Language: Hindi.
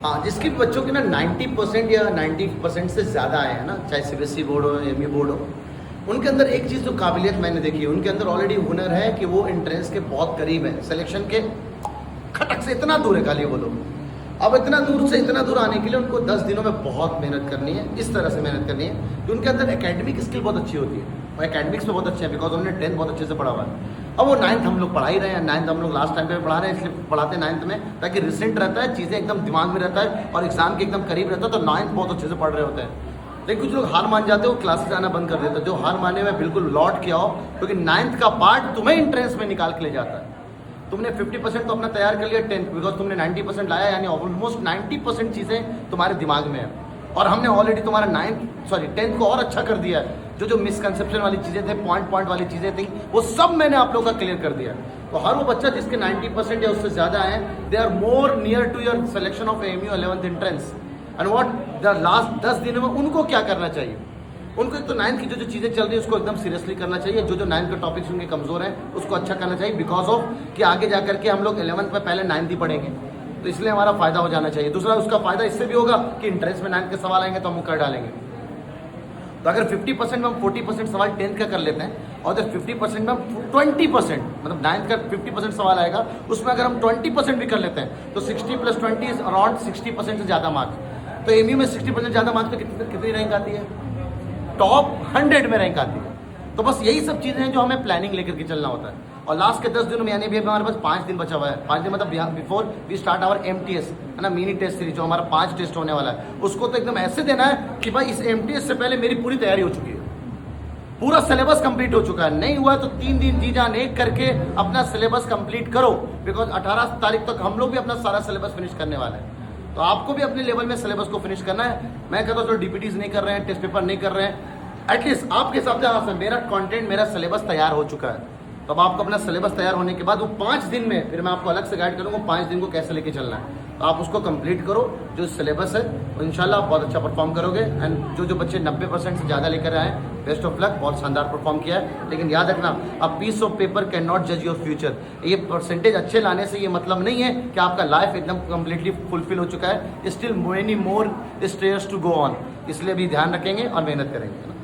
हाँ, जिसके भी बच्चों के ना 90% या 90% से ज़्यादा आए हैं ना, चाहे सीबीएसई बोर्ड हो एमई बोर्ड हो, उनके अंदर एक चीज़ जो काबिलियत मैंने देखी है, उनके अंदर ऑलरेडी हुनर है कि वो एंट्रेंस के बहुत करीब है, सिलेक्शन के खटक से इतना दूर है खाली वो लोग। अब इतना दूर से इतना दूर आने के लिए उनको 10 दिनों में बहुत मेहनत करनी है, इस तरह से मेहनत करनी है कि उनके अंदर एकेडमिक स्किल बहुत अच्छी होती है और एकेडमिक्स में बहुत अच्छे हैं बिकॉज उन्होंने 10th बहुत अच्छे से पढ़ा हुआ है। अब वो 9th हम लोग पढ़ा ही रहे हैं, 9th हम लोग लास्ट टाइम पे पढ़ा रहे हैं, इसलिए पढ़ाते हैं 9th में ताकि रिसेंट रहता है, चीज़ें एकदम दिमाग में रहता है और एग्जाम के एकदम करीब रहता है, तो 9th बहुत अच्छे से पढ़ रहे होते हैं। लेकिन कुछ लोग हार मान जाते हो, क्लासेस आना बंद कर देते हैं। जो हार माने में बिल्कुल लौट के आओ, क्योंकि 9th का पार्ट तुम्हें इंट्रेंस में निकाल के ले जाता है। तुमने 50% तो अपना तैयार कर लिया 10th, बिकॉज तुमने 90% लाया, यानी ऑलमोस्ट 90% चीज़ें तुम्हारे दिमाग में है और हमने ऑलरेडी तुम्हारा 10th को और अच्छा कर दिया है। जो मिसकंसेप्शन वाली चीज़ें थे, पॉइंट वाली चीज़ें थी, वो सब मैंने आप लोगों का क्लियर कर दिया। तो हर वो बच्चा जिसके 90% या उससे ज़्यादा हैं, they are more near to your selection of MU 11th entrance. And what the last 10 दिनों में उनको क्या करना चाहिए? उनको एक तो 9th की जो चीज़ें चल रही है उसको एकदम सीरियसली करना चाहिए। जो 9th के टॉपिक्स उनके कमज़ोर हैं उसको अच्छा करना चाहिए, बिकॉज ऑफ कि आगे जा करके हम लोग 11th में पहले 9th ही पढ़ेंगे, तो इसलिए हमारा फ़ायदा हो जाना चाहिए। दूसरा उसका फ़ायदा इससे भी होगा कि इंट्रेंस में 9th के सवाल आएंगे तो हम कर डालेंगे। तो अगर 50% में हम 40% सवाल 10th का कर लेते हैं और अगर 50% में हम 20%, मतलब 9th का 50% सवाल आएगा, उसमें अगर हम 20% भी कर लेते हैं तो 60 + 20 इज अराउंड 60% से ज़्यादा मार्क्स। तो एमयू में 60% ज़्यादा मार्क्स पे कितनी रैंक आती है? टॉप 100 में रैंक आती है। तो बस यही सब चीज़ें हैं जो हमें प्लानिंग लेकर के चलना होता है। और लास्ट के 10 दिनों में यानी भी हमारे पास 5 दिन बचा हुआ है। 5 दिन मतलब before we start our MTS है ना, मिनी टेस्ट सीरीज, जो हमारा 5 टेस्ट होने वाला है, उसको तो एकदम ऐसे देना है कि भाई इस MTS से पहले मेरी पूरी तैयारी हो चुकी है, पूरा सिलेबस कंप्लीट हो चुका है। नहीं हुआ तो 3 दिन जी जान एक करके अपना सिलेबस कंप्लीट करो, बिकॉज 18 तारीख तक हम लोग भी अपना सारा सिलेबस फिनिश करने वाले हैं। तो आपको भी अपने लेवल में सिलेबस को फिनिश करना है। मैं कहता हूँ जो DPTs नहीं कर रहे हैं, टेस्ट पेपर नहीं कर रहे हैं, एटलीस्ट आपके हिसाब से हाँ सर मेरा कंटेंट, मेरा सिलेबस तैयार हो चुका है, तो अब आपको अपना सिलेबस तैयार होने के बाद वो 5 दिन में फिर मैं आपको अलग से गाइड करूँगा 5 दिन को कैसे लेके चलना है। तो आप उसको कंप्लीट करो जो सिलेबस है, तो इंशाल्लाह आप बहुत अच्छा परफॉर्म करोगे। एंड जो बच्चे 90% से ज़्यादा लेकर आए, बेस्ट ऑफ लक, बहुत शानदार परफॉर्म किया है। लेकिन याद रखना, a piece of paper can not जज योर फ्यूचर। ये परसेंटेज अच्छे लाने से ये मतलब नहीं है कि आपका लाइफ एकदम कम्प्लीटली फुलफिल हो चुका है। Still many more stairs to go on, इसलिए भी ध्यान रखेंगे और मेहनत करेंगे।